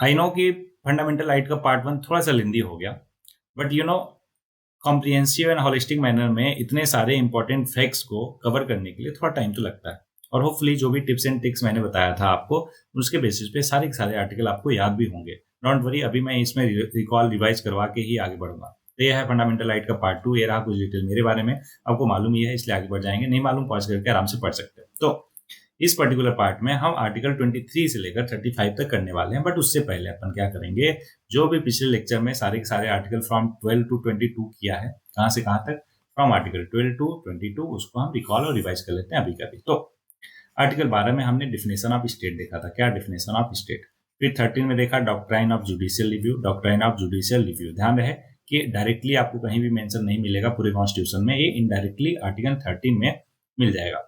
I know कि fundamental right का part 1 थोड़ा सा लेंदी हो गया, but comprehensive and holistic manner में इतने सारे इंपॉर्टेंट फैक्ट्स को कवर करने के लिए थोड़ा टाइम तो लगता है। और होपफुली जो भी टिप्स एंड ट्रिक्स मैंने बताया था आपको, उसके बेसिस पे सारे के सारे आर्टिकल आपको याद भी होंगे। डोंट वरी, अभी मैं इसमें रिकॉल रिवाइज करवा के ही आगे बढ़ूंगा। तो ये है फंडामेंटल राइट का पार्ट 2। ये रहा कुछ डिटेल मेरे बारे में, आपको मालूम ही है इसलिए आगे बढ़ जाएंगे। नहीं मालूम पॉज करके आराम से पढ़ सकते हैं। तो इस पर्टिकुलर पार्ट में हम आर्टिकल 23 से लेकर 35 तक करने वाले हैं, बट उससे पहले अपन क्या करेंगे, जो भी पिछले लेक्चर में सारे के सारे आर्टिकल फ्रॉम 12 टू 22 किया है, कहां से कहां तक, फ्रॉम आर्टिकल 12 टू 22, उसको हम रिकॉल और रिवाइज कर लेते हैं अभी का भी। तो आर्टिकल 12 में हमने डिफिनेशन ऑफ स्टेट देखा था, क्या डिफिनेशन ऑफ स्टेट। फिर 13 में देखा doctrine of judicial review. Doctrine of judicial review ध्यान रहे कि डायरेक्टली आपको कहीं भी मेंशन नहीं मिलेगा पूरे कॉन्स्टिट्यूशन में, ये इनडायरेक्टली आर्टिकल 13 में मिल जाएगा।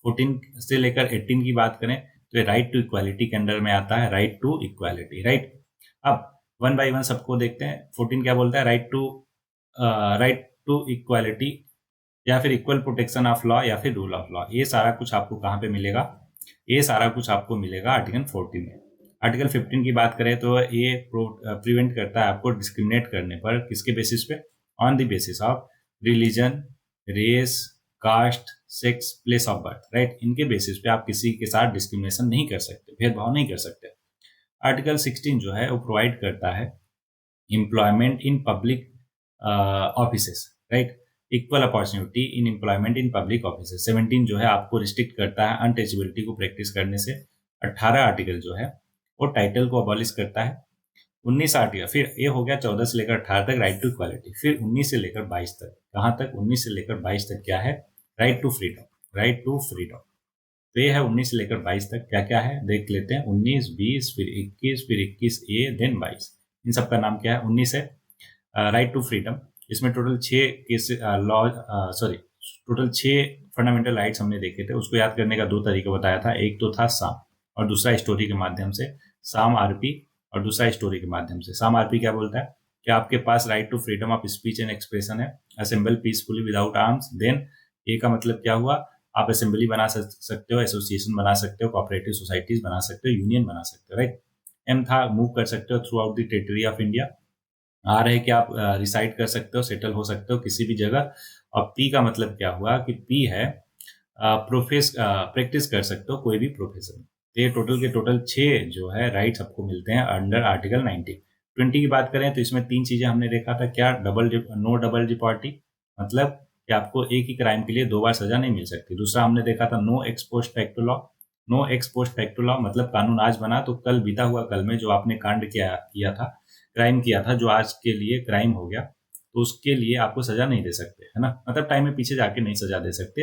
14 से लेकर 18 की बात करें तो ये राइट टू इक्वालिटी के अंडर में आता है, राइट टू इक्वालिटी, राइट। अब वन बाय वन सबको देखते हैं। 14 क्या बोलता है, राइट टू इक्वालिटी या फिर इक्वल प्रोटेक्शन ऑफ लॉ या फिर रूल ऑफ लॉ। ये सारा कुछ आपको कहाँ पे मिलेगा, ये सारा कुछ आपको मिलेगा आर्टिकल 14 में। आर्टिकल 15 की बात करें तो ये प्रिवेंट करता है आपको डिस्क्रिमिनेट करने पर, किसके बेसिस पे, on the basis of religion, race, caste, sex, place of birth, right. इनके बेसिस पे आप किसी के साथ डिस्क्रिमिनेशन नहीं कर सकते, भेदभाव नहीं कर सकते। आर्टिकल 16 जो है वो प्रोवाइड करता है employment in public offices, right, equal opportunity in employment in public offices. 17 जो है आपको रिस्ट्रिक्ट करता है अनटचेबिलिटी को प्रैक्टिस करने से। 18 आर्टिकल जो है वो टाइटल को अबॉलिश करता है। 19 आर्टिकल, फिर ये हो गया 14 से लेकर 18 तक राइट टू इक्वालिटी। फिर 19 से लेकर 22 तक, कहाँ तक, 19 से लेकर 22 तक क्या है, right to freedom, right to freedom. तो ये है 19 से लेकर 22 तक क्या क्या है देख लेते हैं। 19, 20, फिर 21, फिर 21A, देन 22। इन सब का नाम क्या है। 19 है राइट टू फ्रीडम। इसमें total 6 case law, sorry, total 6 fundamental rights हमने देखे थे। उसको याद करने का 2 तरीका बताया था, एक तो था साम और दूसरा स्टोरी के माध्यम से, साम आरपी, और दूसरा स्टोरी के माध्यम से। साम आरपी क्या बोलता है कि आपके पास right to freedom of speech and expression है, assemble peacefully without arms. Then a का मतलब क्या हुआ, आप असेंबली बना सकते हो, एसोसिएशन बना सकते हो, कोऑपरेटिव सोसाइटीज बना सकते हो, यूनियन बना सकते हो, राइट। एम था मूव कर सकते हो throughout the territory of India. आर है कि आप रिसाइड कर सकते हो, सेटल हो सकते हो किसी भी जगह। और पी का मतलब क्या हुआ कि पी है प्रैक्टिस कर सकते हो कोई भी प्रोफेशन। तो ये टोटल के टोटल 6 जो है राइट सबको मिलते हैं अंडर आर्टिकल 19। 20 की बात करें तो इसमें 3 चीजें हमने देखा था, क्या, नो डबल डिपॉर्टी, मतलब कि आपको एक ही क्राइम के लिए 2 बार सजा नहीं मिल सकती। दूसरा हमने देखा था no ex post facto law. No ex post facto law मतलब कानून आज बना तो कल बीता हुआ कल में जो आपने कांड किया था, क्राइम किया था, जो आज के लिए क्राइम हो गया, तो उसके लिए आपको सजा नहीं दे सकते, है ना, मतलब टाइम में पीछे जाके नहीं सजा दे सकते।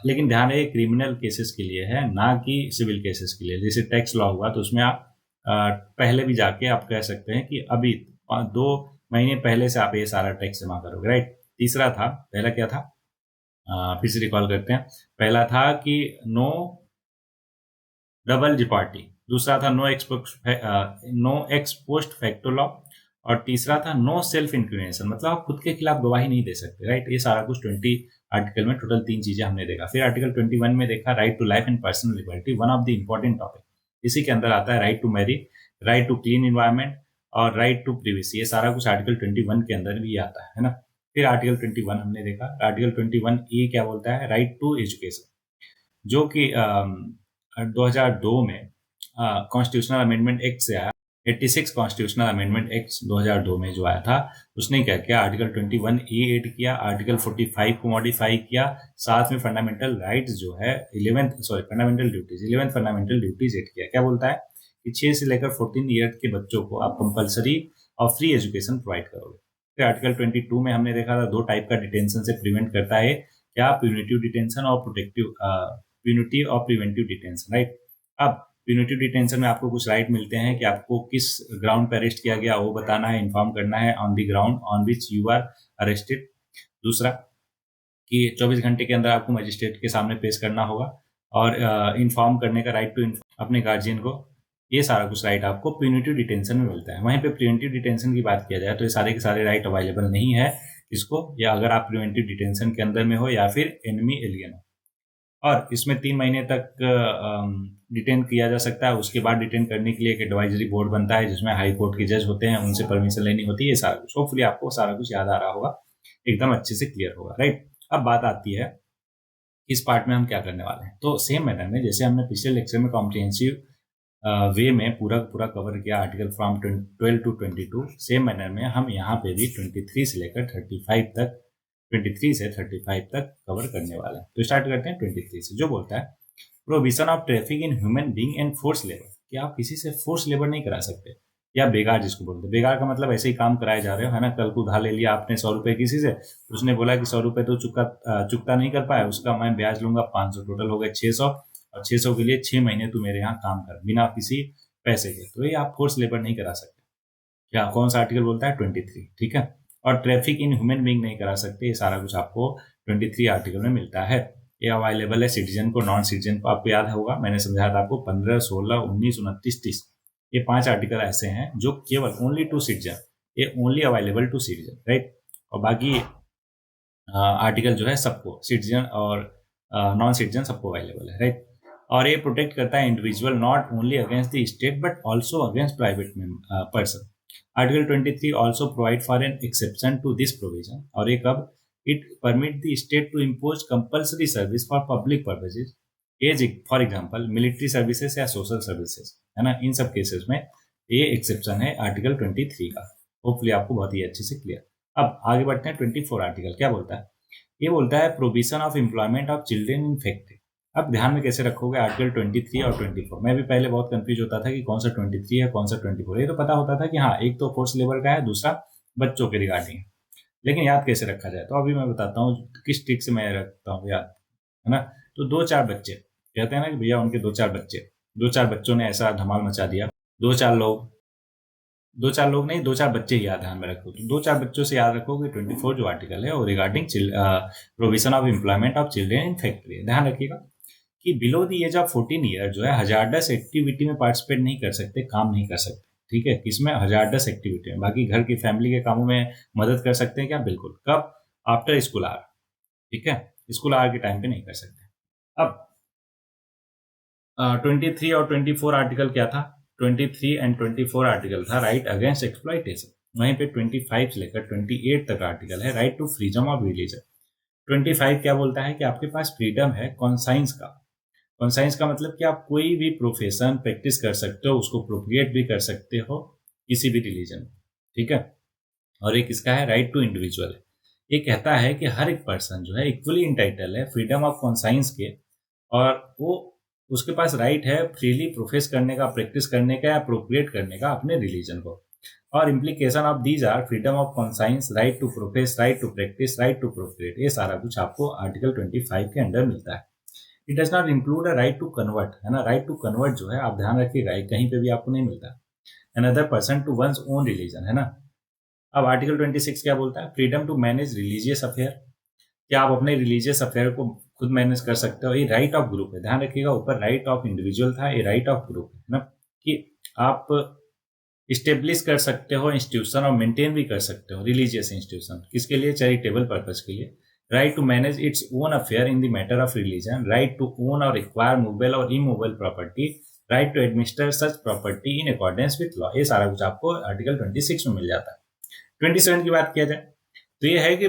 लेकिन ध्यान है क्रिमिनल केसेस के लिए है, ना कि सिविल केसेस के लिए। जैसे टैक्स लॉ हुआ तो उसमें आप पहले भी जाके आप कह सकते हैं कि अभी 2 महीने पहले से आप ये सारा टैक्स जमा करोगे, राइट। तीसरा था, पहला क्या था, फिर से रिकॉल करते हैं। पहला था कि नो डबल डिपार्टी, दूसरा था no ex post facto law, और तीसरा था नो सेल्फ इंक्रिमिनेशन, मतलब आप खुद के खिलाफ गवाही नहीं दे सकते, राइट। ये सारा कुछ 20 आर्टिकल में टोटल 3 चीजें हमने देखा। फिर आर्टिकल 21 में देखा right to life and personal liberty, one of the important topic. इसी के अंदर आता है right to marry, right to clean environment और राइट टू प्रिवेसी। ये सारा कुछ आर्टिकल 21 के अंदर भी आता है ना। फिर आर्टिकल 21 हमने देखा, आर्टिकल 21A क्या बोलता है, राइट टू एजुकेशन, जो कि 2002 में कॉन्स्टिट्यूशनल अमेंडमेंट एक्ट से आया। 86 कॉन्स्टिट्यूशनल अमेंडमेंट एक्ट 2002 में जो आया था, उसने क्या किया, आर्टिकल 21A ऐड किया, आर्टिकल 45 को मॉडिफाई किया, साथ में फंडामेंटल राइट्स जो है fundamental duties 11 fundamental duties add किया। क्या बोलता है कि 6 से लेकर 14 ईयर के बच्चों को आप कंपलसरी और फ्री एजुकेशन प्रोवाइड करोगे। फिर आर्टिकल 22 में हमने देखा था 2 टाइप का डिटेंशन से प्रिवेंट करता है, क्या, प्यूनिटिव डिटेंशन और प्यूनिटिव और प्रिवेंटिव डिटेंशन, राइट। अब प्यूनिटिव डिटेंशन में आपको कुछ राइट मिलते हैं कि आपको किस ग्राउंड पर अरेस्ट किया गया वो बताना है, इन्फॉर्म करना है on the ground on which you are arrested. दूसरा कि 24 घंटे के अंदर आपको मजिस्ट्रेट के सामने पेश करना होगा, और इन्फॉर्म करने का राइट टू अपने गार्जियन को। ये सारा कुछ राइट आपको प्यूनिटिव डिटेंशन में मिलता है। वहीं पे प्रिवेंटिव डिटेंशन की बात किया जाए तो ये सारे के सारे राइट अवेलेबल नहीं है इसको, या अगर आप प्रिवेंटिव डिटेंशन के अंदर में हो या फिर एनिमी एलियन हो। और इसमें 3 महीने तक डिटेन किया जा सकता है। उसके बाद डिटेन करने के लिए एक एडवाइजरी बोर्ड बनता है जिसमें हाई कोर्ट के जज होते हैं, उनसे परमिशन लेनी होती है। ये सारा कुछ होपफुली आपको सारा कुछ याद आ रहा होगा, एकदम अच्छे से क्लियर होगा, राइट। अब बात आती है इस पार्ट में हम क्या करने वाले हैं। तो सेम मैनर में जैसे हमने पिछले लेक्चर में कॉम्प्रिहेंसिव वे में पूरा पूरा कवर किया article from 12 to 22, same manner में हम यहाँ पे भी 23 से लेकर 35 तक 23 से 35 तक कवर करने वाले हैं। तो स्टार्ट करते हैं 23 से, जो बोलता है prohibition of traffic in human being and force labour, कि आप किसी से फोर्स लेबर नहीं करा सकते, या बेगार जिसको बोलते हैं। बेगार का मतलब ऐसे ही काम कराए जा रहे हो, है ना। कल को उधार ले लिया आपने 100 रुपए किसी से, उसने बोला कि 100 रुपए तो चुकता नहीं कर पाया, उसका मैं ब्याज लूंगा 500, टोटल हो गए 600, और 600 के लिए 6 महीने तू मेरे यहाँ काम कर बिना किसी पैसे के। तो ये आप फोर्स लेबर नहीं करा सकते। क्या कौन सा आर्टिकल बोलता है? 23, ठीक है। और ट्रैफिक इन ह्यूमन बीइंग नहीं करा सकते, ये सारा कुछ आपको 23 आर्टिकल में मिलता है। ये अवेलेबल है सिटीजन को, नॉन सिटीजन को। आपको याद होगा मैंने समझाया था आपको 15, 16, 19, 29, 30, ये 5 आर्टिकल ऐसे हैं जो केवल ओनली टू सिटीजन, ये only available to citizen, right. और बाकी आर्टिकल जो है सबको, सिटीजन और नॉन सिटीजन सबको अवेलेबल है, राइट। और ये प्रोटेक्ट करता है individual not only against the state but also against private person. Article 23 also provide for an exception to this provision. और ये कब? It permit the state to impose compulsory service for public purposes, as for example military services या social services, है ना। इन सब cases में ये exception है आर्टिकल 23 का। होपफुली आपको बहुत ही अच्छे से क्लियर। अब आगे बढ़ते हैं 24 आर्टिकल क्या बोलता है। ये बोलता है provision of employment of children in factory. अब ध्यान में कैसे रखोगे आर्टिकल 23 और 24। मैं भी पहले बहुत कंफ्यूज होता था कि कौन सा 23 है कौन सा 24। ये तो पता होता था कि हाँ, एक तो फोर्स लेबर का है, दूसरा बच्चों के रिगार्डिंग है, लेकिन याद कैसे रखा जाए। तो अभी मैं बताता हूँ किस ट्रिक से मैं रखता हूँ याद, है ना। तो 2-4 बच्चे कहते हैं ना कि भैया उनके 2-4 बच्चे, 2-4 बच्चों ने ऐसा धमाल मचा दिया। 2-4 लोग नहीं, 2-4 बच्चे ही याद ध्यान में रखो। तो 2-4 बच्चों से याद रखो कि 24 जो आर्टिकल है वो regarding provision of employment of children in factory. ध्यान रखिएगा कि below the age of 14 year जो है हजारडस एक्टिविटी में पार्टिसिपेट नहीं कर सकते, काम नहीं कर सकते, ठीक है। किसमें? हजारडस एक्टिविटी में। बाकी घर की फैमिली के कामों में मदद कर सकते हैं क्या? बिल्कुल। कब? आफ्टर स्कूल आवर, ठीक है। स्कूल आवर के टाइम पे नहीं कर सकते। अब 23 और 24 आर्टिकल क्या था? 23 एंड 24 आर्टिकल था राइट अगेंस्ट एक्सप्लॉइटेशन। वहीं पे 25 से लेकर 28 तक आर्टिकल है right to freedom of religion. 25 क्या बोलता है कि आपके पास फ्रीडम है कॉन्साइंस का। कॉन्साइंस का मतलब कि आप कोई भी प्रोफेशन प्रैक्टिस कर सकते हो, उसको प्रोपिएट भी कर सकते हो किसी भी रिलीजन में, ठीक है। और एक इसका है राइट टू इंडिविजुअल। ये कहता है कि हर एक पर्सन जो है इक्वली इंटाइटल है फ्रीडम ऑफ कॉन्साइंस के, और वो उसके पास राइट है फ्रीली प्रोफेस करने का, प्रैक्टिस करने का या प्रोक्रिएट करने का अपने रिलीजन को। और implication of these are freedom of conscience, right to profess, right to practice, right to procreate. ये सारा कुछ आपको आर्टिकल 25 के अंडर मिलता है। It does not include a right to convert, है ना। राइट टू कन्वर्ट जो है आप ध्यान रखिएगा कहीं पे भी आपको नहीं मिलता। Another person to one's own religion, है ना। अब आर्टिकल 26 क्या बोलता है? Freedom to manage religious affair, क्या आप अपने रिलीजियस अफेयर को खुद मैनेज कर सकते हो। ये राइट ऑफ ग्रुप है, ध्यान रखिएगा। ऊपर राइट ऑफ इंडिविजुअल था, ये राइट ऑफ ग्रुप है ना, कि आप इस्टेब्लिश कर सकते हो इंस्टीट्यूशन और मेंटेन भी कर सकते हो रिलीजियस इंस्टीट्यूशन। किसके लिए? चैरिटेबल पर्पज के लिए। Right to manage its own affair in the matter of religion, right to own और एक्वायर मूवेबल और immovable property, right to administer such property in accordance with law. ये सारा कुछ आपको आर्टिकल 26 में मिल जाता है। 27 की बात किया जाए तो ये है कि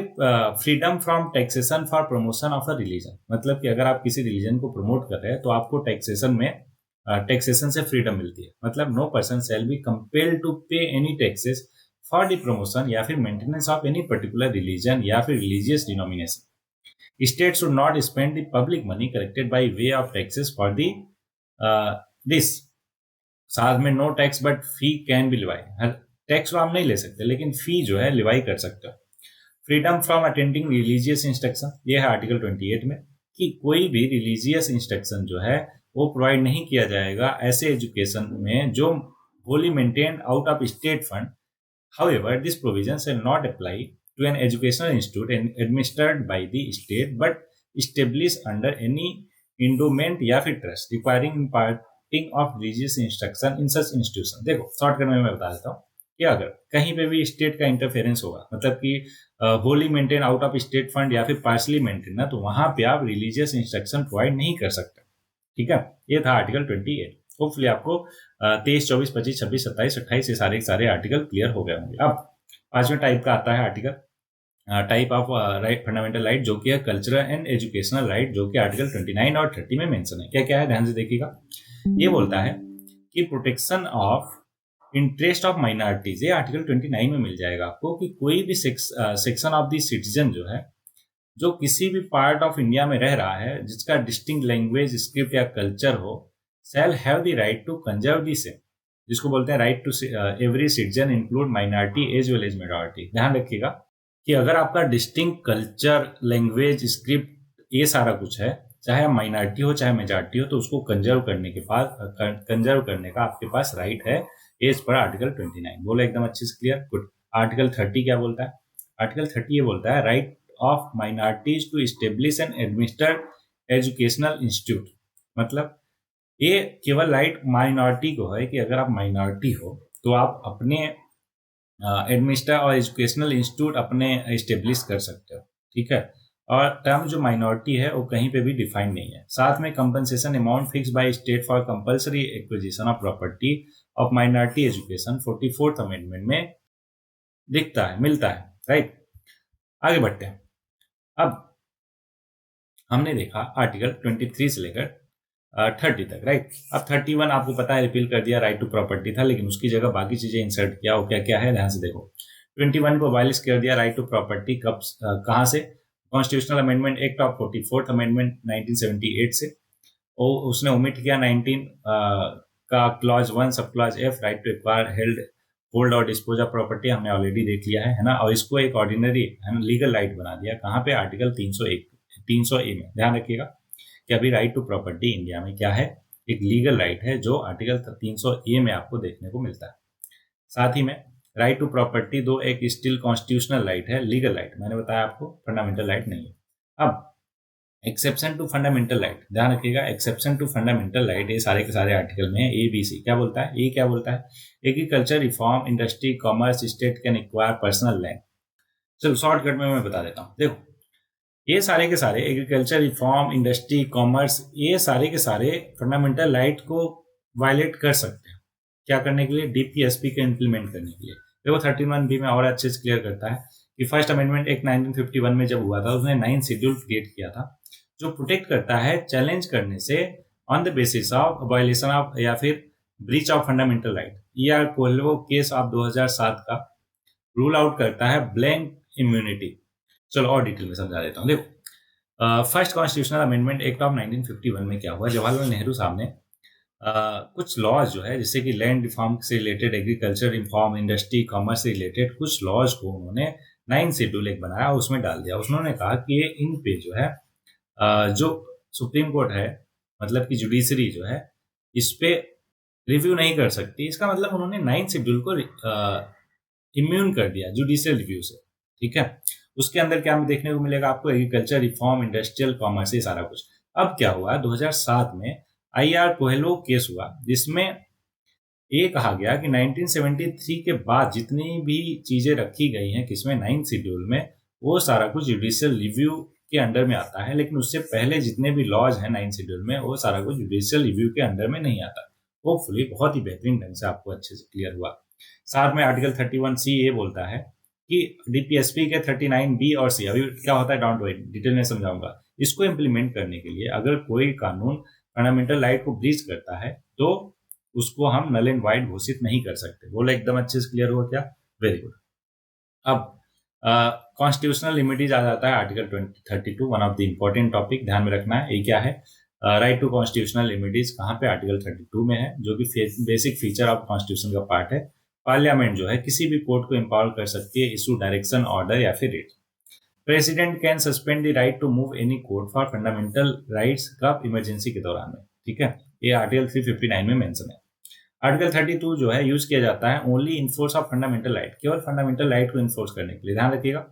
freedom from taxation for promotion of a religion. मतलब कि अगर आप किसी रिलीजन को प्रमोट कर रहे हैं तो आपको टैक्सेशन में टैक्सेशन से फ्रीडम मिलती है। मतलब no person shall be compelled to pay any taxes for the promotion या फिर maintenance of any particular religion या फिर religious denomination. State should not spend the public money collected by way of taxes for the this. साथ में no tax but fee can be levied. Tax तो आप नहीं ले सकते लेकिन फी जो है लिवाई कर सकते हो। Freedom from attending religious instruction, ये है आर्टिकल 28 में, कि कोई भी रिलीजियस इंस्ट्रक्शन जो है वो प्रोवाइड नहीं किया जाएगा ऐसे एजुकेशन में जो wholly maintained out of state fund. However this provision shall not apply to an educational institute administered by the state but establish under any endowment या फिर trust requiring imparting of religious instruction in such institution. देखो shortcut में मैं बता देता हूँ कि अगर कहीं पे भी स्टेट का इंटरफेरेंस होगा, मतलब कि Holi maintain out of state fund या फिर पार्शली मेंटेन ना, तो वहां पे आप रिलीजियस इंस्ट्रक्शन प्रोवाइड नहीं कर सकते। ठीक है, ये था आर्टिकल 28। होपफुली आपको 23, 24, 25, 26, 27, 28 ये सारे सारे आर्टिकल क्लियर हो गए होंगे। अब पांचवें टाइप का आता है article, type of right, fundamental right, जो कि है कल्चरल एंड एजुकेशनल राइट, जो कि आर्टिकल 29 और 30 में मेंशन है। क्या क्या है, ध्यान से देखिएगा। ये बोलता है कि protection of interest of minorities, ये आर्टिकल 29 में मिल जाएगा आपको, कि कोई भी सेक्शन ऑफ द सिटीजन जो है, जो किसी भी पार्ट ऑफ इंडिया में रह रहा है, जिसका डिस्टिंक्ट लैंग्वेज, स्क्रिप्ट या कल्चर हो, shall have the right to conserve the same, जिसको बोलते हैं right to every citizen include minority as well as majority. ध्यान रखिएगा कि अगर आपका डिस्टिंक्ट कल्चर, लैंग्वेज, स्क्रिप्ट, ये सारा कुछ है, चाहे माइनॉरिटी हो चाहे मेजॉरिटी हो, तो उसको कंजर्व करने के पास, कंजर्व करने का आपके पास राइट है एज पर आर्टिकल 29। बोला एकदम अच्छे से क्लियर, गुड। आर्टिकल 30 क्या बोलता है? आर्टिकल 30 ये बोलता है right of minorities to establish and administer educational institute. मतलब ये केवल राइट माइनॉरिटी को है कि अगर आप माइनॉरिटी हो तो आप अपने एडमिनिस्टर और एजुकेशनल इंस्टीट्यूट अपने इस्टेब्लिश कर सकते हो। ठीक है, और टर्म जो माइनॉरिटी है वो कहीं पे भी डिफाइंड नहीं है। साथ में compensation amount fix by state for compulsory acquisition of property of minority education 44th amendment में दिखता है, मिलता है। राइट, आगे बढ़ते हैं। अब हमने देखा आर्टिकल 23 से लेकर 30 तक। राइट, अब 31 आपको पता है रिपील कर दिया, राइट टू प्रॉपर्टी था, लेकिन उसकी जगह बाकी चीजें इंसर्ट किया। वो क्या क्या है, ध्यान से देखो। 21 को वायलेट कर दिया राइट टू प्रॉपर्टी, कब कहाँ से? Constitutional amendment act of 44th amendment 1978 से। और उसने ओमिट किया 19 का क्लॉज 1 सब clause F, right to acquire, held, hold और डिस्पोज ऑफ प्रॉपर्टी, हमने ऑलरेडी देख लिया है ना। और इसको एक ऑर्डिनरी लीगल राइट बना दिया, कहाँ पे? आर्टिकल 300A में। ध्यान रखिएगा कि अभी राइट टू प्रॉपर्टी इंडिया में क्या है, एक लीगल राइट है, जो आर्टिकल 300A में आपको देखने को मिलता है। साथ ही में राइट टू प्रॉपर्टी दो एक स्टिल कॉन्स्टिट्यूशनल राइट है, लीगल राइट, मैंने बताया आपको, फंडामेंटल राइट नहीं है। अब एक्सेप्शन टू फंडामेंटल राइट, ध्यान रखिएगा, एक्सेप्शन टू फंडामेंटल राइट ये सारे के सारे आर्टिकल में ABC क्या बोलता है? ए क्या बोलता है? Agriculture, reform, industry, commerce, state can acquire personal land. चलो शॉर्टकट में मैं बता देता हूँ। देखो, ये सारे के सारे एग्रीकल्चर, रिफॉर्म, इंडस्ट्री, कॉमर्स, ये सारे के सारे फंडामेंटल राइट को वायलेट कर सकते हैं। क्या करने के लिए? DPSP के इंप्लीमेंट करने के लिए। देखो 31B में और अच्छे से क्लियर करता है कि फर्स्ट अमेंडमेंट एक्ट 1951 में जब हुआ था, उसने 9 शेड्यूल क्रिएट किया था, जो प्रोटेक्ट करता है चैलेंज करने से on the basis of violation of या फिर breach of fundamental right. ER Coelho case of 2007 का रूल आउट करता है ब्लैंक इम्यूनिटी। चलो और डिटेल में समझा देता हूँ। देखो, first constitutional amendment act of 1951 में क्या हुआ? जवाहरलाल नेहरू साहब ने कुछ लॉज जो है, जैसे कि लैंड रिफॉर्म से related, agriculture reform, industry, commerce से रिलेटेड कुछ लॉज को उन्होंने 9 शेड्यूल एक बनाया, उसमें डाल दिया। उन्होंने कहा कि ये इन पे जो है जो सुप्रीम कोर्ट है, मतलब कि जुडिशरी जो है, इस पे रिव्यू नहीं कर सकती। इसका मतलब उन्होंने 9 शेड्यूल को इम्यून कर दिया जुडिशियल रिव्यू से। ठीक है, उसके अंदर क्या देखने को मिलेगा आपको? एग्रीकल्चर, रिफॉर्म, इंडस्ट्रियल, कॉमर्स, ये सारा कुछ। अब क्या हुआ? 2007 में IR कोहेलो केस हुआ, जिसमें ये कहा गया कि 1973 के बाद जितनी भी चीजें रखी गई हैं किसमें? 9 शेड्यूल में, वो सारा कुछ जुडिशियल रिव्यू के अंडर में आता है। लेकिन उससे पहले जितने भी लॉज हैं 9 शेड्यूल में, वो सारा कुछ जुडिशियल रिव्यू के अंडर में नहीं आता। होपफुली बहुत ही बेहतरीन ढंग से आपको अच्छे से क्लियर हुआ। साथ में आर्टिकल 31C ये बोलता है कि DPSP के 39B और C, अभी क्या होता है डोंट वरी, डिटेल में समझाऊंगा। इसको इम्प्लीमेंट करने के लिए अगर कोई कानून फंडामेंटल राइट को ब्रीच करता है तो उसको हम नल एंड वाइड घोषित नहीं कर सकते। बोला एकदम अच्छे से क्लियर हुआ क्या? Very good. अब कॉन्स्टिट्यूशनल लिमिटेज आ जाता है article 32, one of the important topic, ध्यान में रखना है। ये क्या है? राइट टू कॉन्स्टिट्यूशनल लिमिटेज कहाँ पे? आर्टिकल 32 में है, जो कि बेसिक फीचर ऑफ कॉन्स्टिट्यूशन का पार्ट है। पार्लियामेंट जो है किसी भी कोर्ट को एम्पावर कर सकती है इशू डायरेक्शन ऑर्डर या फिर writ. President can suspend the right to move any court for fundamental rights का इमरजेंसी के दौरान में। ठीक है, ये आर्टिकल 359 में मेंशन है। आर्टिकल 32 जो है यूज किया जाता है only enforce of fundamental right, केवल फंडामेंटल राइट को इन्फोर्स करने के लिए। ध्यान रखिएगा,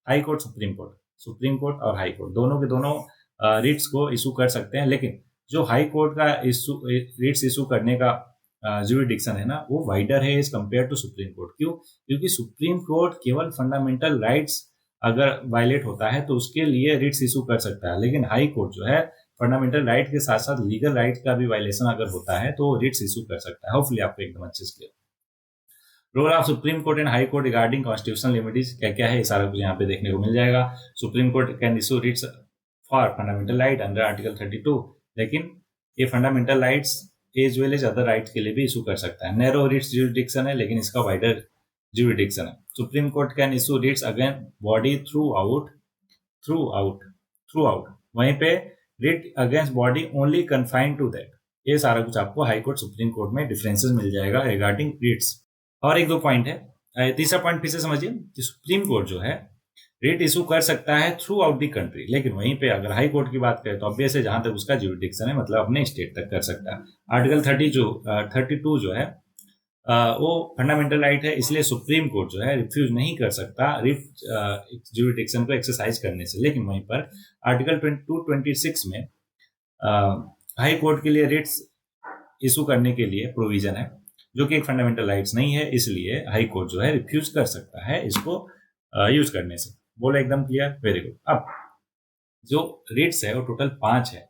हाई कोर्ट, सुप्रीम कोर्ट और हाई कोर्ट दोनों के दोनों रिट्स को इशू कर सकते हैं, लेकिन जो हाई कोर्ट का रिट्स इशू करने का जुरिडिक्शन है ना वो वाइडर है as compared to supreme court. क्यों? क्योंकि सुप्रीम कोर्ट केवल फंडामेंटल राइट्स अगर वायलेट होता है तो उसके लिए रिट्स इशू कर सकता है, लेकिन हाई कोर्ट जो है फंडामेंटल राइट के साथ साथ लीगल राइट का भी वायलेशन अगर होता है तो रिट्स इशू कर सकता है। होपफुली आपको एकदम अच्छे से clear. Role of supreme court and high court regarding constitutional limitations क्या क्या है, ये सारा कुछ यहाँ पे देखने को मिल जाएगा। Supreme court can issue writs for fundamental right under article 32, लेकिन ये fundamental rights as well as other rights के लिए भी इशू कर सकता है। नैरो रिट्स जुरिडिक्शन है, लेकिन इसका वाइडर जुरिडिक्शन है। Supreme court can issue writs again body through out, वहीं पे writ against body only confined to that. ये सारा कुछ आपको हाई कोर्ट सुप्रीम कोर्ट में डिफरेंसेस मिल जाएगा रिगार्डिंग रिट्स। और एक दो पॉइंट है, तीसरा पॉइंट फिर से समझिए कि सुप्रीम कोर्ट जो है रिट इशू कर सकता है थ्रू आउट दी कंट्री, लेकिन वहीं पे अगर हाई कोर्ट की बात करें तो ऑब्वियस है जहां तक उसका जुरिडिक्शन है मतलब अपने स्टेट तक कर सकता है। आर्टिकल 32 जो है वो फंडामेंटल राइट है, इसलिए सुप्रीम कोर्ट जो है रिफ्यूज नहीं कर सकता रिट जुरिडिक्शन को एक्सरसाइज करने से। लेकिन वहीं पर आर्टिकल 226 में हाई कोर्ट के लिए रिट्स इशू करने के लिए प्रोविजन है जो कि एक फंडामेंटल राइट्स नहीं है, इसलिए हाई कोर्ट जो है रिफ्यूज कर सकता है इसको यूज करने से। बोलो एकदम क्लियर, वेरी गुड। अब जो रिट्स है वो टोटल 5 है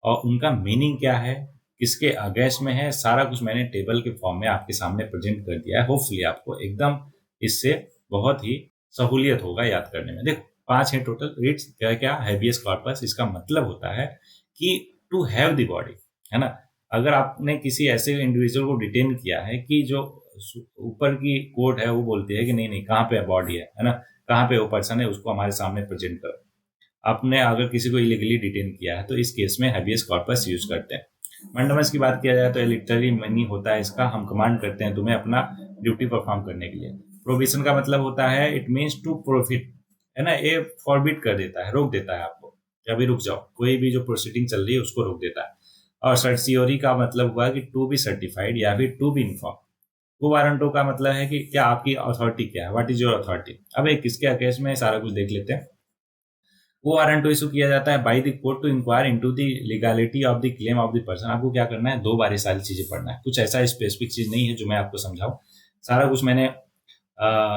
और उनका मीनिंग क्या है, किसके अगेंस्ट में है, सारा कुछ मैंने टेबल के फॉर्म में आपके सामने प्रेजेंट कर दिया है। होपफुली आपको एकदम इससे बहुत ही सहूलियत होगा याद करने में। देखो 5 है टोटल रिट्स। क्या क्या? हैबियस कॉर्पस, इसका मतलब होता है कि टू हैव द बॉडी, है ना। अगर आपने किसी ऐसे इंडिविजुअल को डिटेन किया है कि जो ऊपर की कोर्ट है वो बोलती है कि नहीं नहीं कहाँ पे बॉडी है ना, कहाँ पे वो पर्सन है उसको हमारे सामने प्रेजेंट करो। आपने अगर किसी को इलीगली डिटेन किया है तो इस केस में हैबियस कॉर्पस यूज करते हैं। मैंडेमस की बात किया जाए तो लिटरली मनी होता है इसका, हम कमांड करते हैं तुम्हें अपना ड्यूटी परफॉर्म करने के लिए। प्रोविजन का मतलब होता है इट मीन्स टू प्रॉफिट, है ना। ये फॉरबिड कर देता है, रोक देता है आपको कि अभी रुक जाओ, कोई भी जो प्रोसीडिंग चल रही है उसको रोक देता है। और सर्टियोरी का मतलब हुआ कि टू बी सर्टिफाइड या फिर to be inform. Quo warranto का मतलब है कि क्या आपकी अथॉरिटी क्या है, व्हाट इज योर अथॉरिटी। अब एक किसके अकेस में सारा कुछ देख लेते हैं। वो वारंट इशू किया जाता है by the court to inquire into the legality of the claim of the person. आपको क्या करना है, 2 बार ये सारी चीजें पढ़ना है। कुछ ऐसा स्पेसिफिक चीज नहीं है जो मैं आपको समझाऊं, सारा कुछ मैंने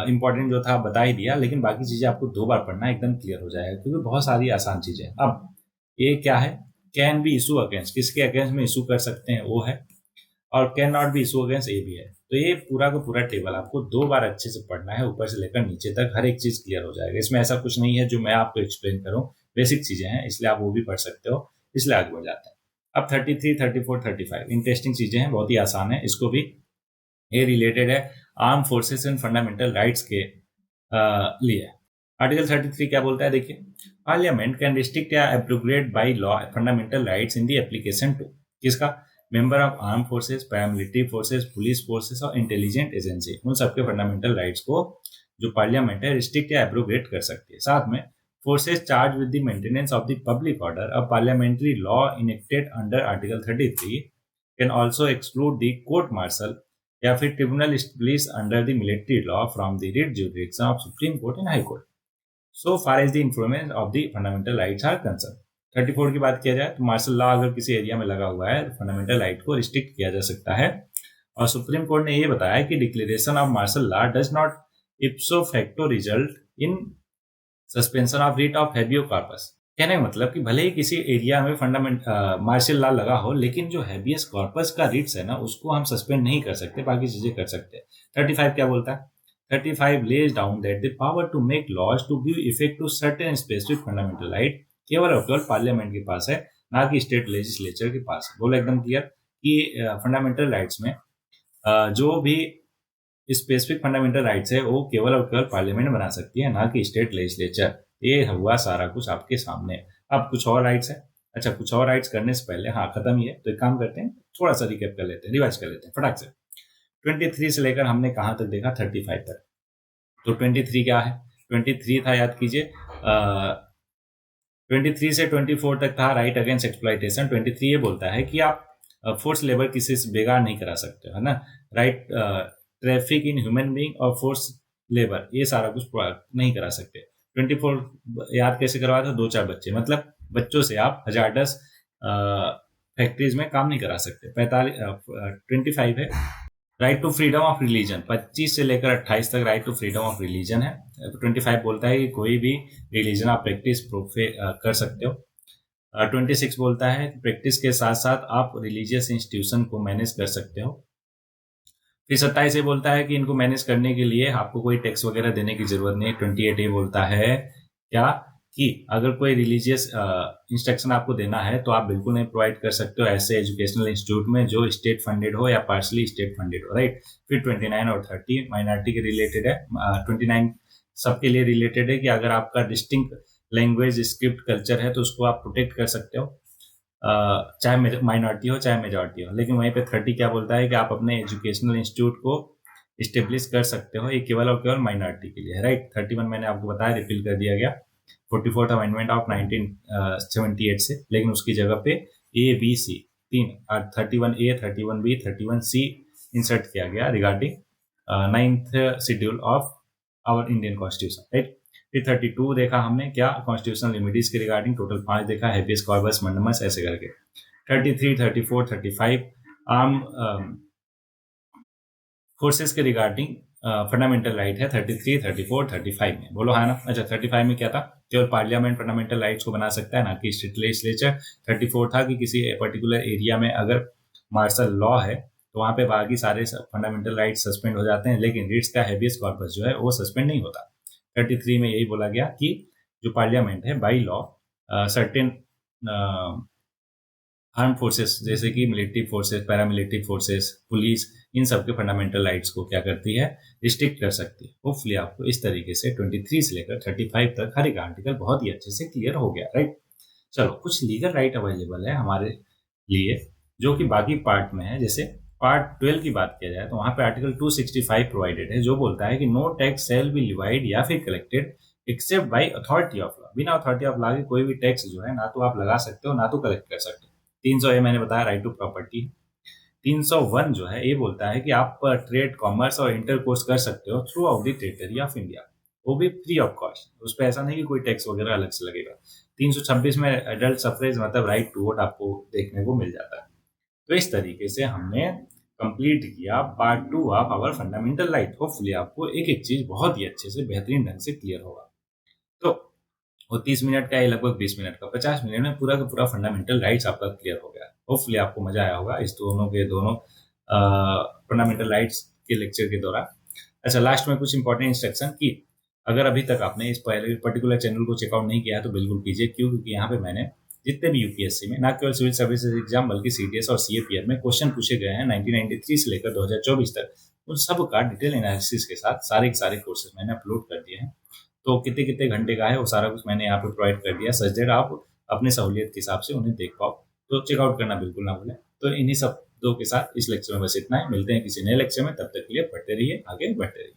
इंपॉर्टेंट जो था बता ही दिया, लेकिन बाकी चीजें आपको 2 बार पढ़ना है, एकदम क्लियर हो जाएगा क्योंकि बहुत सारी आसान चीजें। अब ये क्या है, कैन बी इशू अगेंस्ट, किसके अगेंस्ट में इशू कर सकते हैं वो है, और can not be issue against ये भी है। तो ये पूरा का पूरा टेबल आपको 2 बार अच्छे से पढ़ना है, ऊपर से लेकर नीचे तक हर एक चीज क्लियर हो जाएगा। इसमें ऐसा कुछ नहीं है जो मैं आपको एक्सप्लेन करूं, बेसिक चीजें हैं इसलिए आप वो भी पढ़ सकते हो। इसलिए आगे बढ़ जाते हैं। अब 33, 34, 35 इंटरेस्टिंग चीजें हैं, बहुत ही आसान है। इसको भी ये रिलेटेड है arm forces and fundamental rights के लिए। आर्टिकल 33 क्या बोलता है देखिए, पार्लियामेंट कैन रिस्ट्रिक्ट या abrogate by law fundamental rights in the application to, किसका, member of arm forces, paramilitary forces, police forces और इंटेलिजेंट एजेंसी, उन सबके फंडामेंटल राइट्स को जो पार्लियामेंट है रिस्ट्रिक्ट या एब्रोगेट कर सकती है। साथ में forces charge with the maintenance of the public order, a parliamentary law enacted under article 33 can also exclude the court martial या फिर tribunal establish under the military law from the writ jurisdiction of supreme court and high court so far as the influence of the fundamental rights are concern. 34 की बात किया जाए तो martial law अगर किसी area में लगा हुआ है तो फंडामेंटल राइट को रिस्ट्रिक्ट किया जा सकता है। और सुप्रीम कोर्ट ने यह बताया कि declaration of martial law does not ipso facto result in suspension of writ of habeas corpus. कहने का मतलब कि भले ही किसी एरिया में मार्शल लॉ लगा हो, लेकिन जो हैबियस कॉर्पस का रिट्स है ना उसको हम सस्पेंड नहीं कर सकते, बाकी चीजें कर सकते हैं। 35 क्या बोलता है, 35 lays down that the power to make laws to give effect to certain specific fundamental right केवल और केवल पार्लियामेंट के पास है, ना कि स्टेट लेजिस्लेचर के पास। बोला एकदम क्लियर कि फंडामेंटल राइट्स में जो भी स्पेसिफिक फंडामेंटल राइट्स है वो केवल और केवल पार्लियामेंट बना सकती है, ना कि स्टेट लेजिस्लेचर। ये हुआ सारा कुछ आपके सामने। अब कुछ और राइट्स है, अच्छा कुछ और राइट्स करने से पहले, हाँ खत्म ही है तो एक काम करते हैं, थोड़ा सा रिकैप कर लेते हैं, रिवाइज कर लेते हैं फटाक से। 23 से लेकर हमने कहाँ तक देखा, 35 तक। तो 23 क्या है, 23 था याद कीजिए, 23 से 24 तक था राइट अगेंस्ट एक्सप्लॉइटेशन। 23 ये बोलता है कि आप फोर्स लेबर किसी से बेगार नहीं करा सकते, है ना। Right traffic in human being और फोर्स लेबर ये सारा कुछ नहीं करा सकते। 24 याद कैसे करवाया था, 2-4 बच्चे, मतलब बच्चों से आप हजार्डस फैक्ट्रीज में काम नहीं करा सकते। 25 है right to freedom of religion. 25 से लेकर 28 तक right to freedom of religion है। 25 बोलता है कि कोई भी रिलीजन आप प्रैक्टिस कर सकते हो। 26 बोलता है प्रैक्टिस के साथ साथ आप रिलीजियस इंस्टीट्यूशन को मैनेज कर सकते हो। फिर 27 बोलता है कि इनको मैनेज करने के लिए आपको कोई टैक्स वगैरह देने की जरूरत नहीं। 28 बोलता है क्या कि अगर कोई रिलीजियस इंस्ट्रक्शन आपको देना है तो आप बिल्कुल नहीं प्रोवाइड कर सकते हो ऐसे एजुकेशनल इंस्टीट्यूट में जो स्टेट फंडेड हो या पार्शली स्टेट फंडेड हो, राइट। फिर 29 और 30 माइनॉरिटी के रिलेटेड है। 29 सबके लिए रिलेटेड है कि अगर आपका डिस्टिंक्ट लैंग्वेज, स्क्रिप्ट, कल्चर है तो उसको आप प्रोटेक्ट कर सकते हो, चाहे माइनॉरिटी हो चाहे मेजॉरिटी हो। लेकिन वहीं पे 30 क्या बोलता है कि आप अपने एजुकेशनल इंस्टीट्यूट को इस्टेब्लिश कर सकते हो, ये केवल और केवल माइनॉरिटी के लिए है, राइट। 31 मैंने आपको बताया रिपील कर दिया गया 44th अमेंडमेंट ऑफ 1978 से, लेकिन उसकी जगह पे ABC 3 31A, 31B, 31C insert किया गया regarding 9th schedule of our Indian constitution, right. फिर 32 देखा हमने क्या कॉन्स्टिट्यूशनल रेमेडीज के रिगार्डिंग, टोटल 5 देखा, हैबियस कॉर्पस, मंडमस, ऐसे करके। 33, 34, 35 आर्म फोर्सेस के रिगार्डिंग फंडामेंटल राइट है 33, 34, 35 में। बोलो हाँ ना। अच्छा 35 में क्या था, केवल पार्लियामेंट फंडामेंटल राइट्स को बना सकता है, ना कि स्टेट लेजिस्लेचर। 34 था कि किसी पर्टिकुलर एरिया में अगर मार्शल लॉ है तो वहां पे बाकी सारे फंडामेंटल राइट सस्पेंड हो जाते हैं, लेकिन रिट्स का हैबियस कॉर्पस जो है वो सस्पेंड नहीं होता। 33 में यही बोला गया कि जो पार्लियामेंट है by law certain arm forces जैसे कि military forces, paramilitary forces, police, इन सब के फंडामेंटल राइट्स को क्या करती है, रिस्ट्रिक्ट कर सकती है। होपफुली आपको इस तरीके से 23 से लेकर 35 तक हर एक आर्टिकल बहुत ही अच्छे से क्लियर हो गया, राइट। चलो कुछ लीगल राइट अवेलेबल है हमारे लिए जो कि बाकी पार्ट में है। जैसे पार्ट 12 की बात किया जाए तो वहां पे आर्टिकल 265 प्रोवाइडेड है जो बोलता है कि no tax shall be levied या फिर collected except by authority of law. बिना अथॉरिटी ऑफ लॉ के कोई भी टैक्स जो है ना तो आप लगा सकते हो ना तो कलेक्ट कर सकते हो। 300 मैंने बताया राइट टू प्रॉपर्टी। 301 जो है ये बोलता है कि आप ट्रेड, कॉमर्स और इंटरकोर्स कर सकते हो throughout the territory of India, वो भी फ्री ऑफ कॉस्ट। उस पर ऐसा नहीं कि कोई टैक्स वगैरह अलग से लगेगा। 326 में एडल्ट सफरेज मतलब राइट टू वोट आपको देखने को मिल जाता है। तो इस तरीके से हमने कंप्लीट किया part 2 of our fundamental right. Hopefully आपको एक एक चीज बहुत ही अच्छे से बेहतरीन ढंग से क्लियर होगा। तो वो 30 मिनट का है, लगभग 20 मिनट का, 50 मिनट में पूरा का पूरा फंडामेंटल राइट्स आपका क्लियर हो गया। होपफुली आपको मजा आया होगा इस दोनों फंडामेंटल राइट्स के लेक्चर के दौरान। अच्छा लास्ट में कुछ इंपॉर्टेंट इंस्ट्रक्शन की अगर अभी तक आपने इस पर्टिकुलर चैनल को चेकआउट नहीं किया है तो बिल्कुल कीजिए। क्यों? क्योंकि यहाँ पे मैंने जितने भी यूपीएससी में, ना केवल सिविल सर्विसेज एग्जाम बल्कि सीडीएस और सीएपीएफ में क्वेश्चन पूछे गए हैं 1993 से लेकर 2024 तक, उन सब का डिटेल एनालिसिस के साथ सारे के सारे कोर्सेज मैंने अपलोड कर दिए हैं। तो कितने कितने घंटे का है वो सारा कुछ मैंने यहाँ पे प्रोवाइड कर दिया, सच दैट आप अपने सहूलियत के हिसाब से उन्हें देख पाओ। तो चेकआउट करना बिल्कुल ना भूलें। तो इन्हीं सब दो के साथ इस लेक्चर में बस इतना है। मिलते हैं किसी नए लेक्चर में, तब तक के लिए पढ़ते रहिए, आगे बढ़ते रहिए।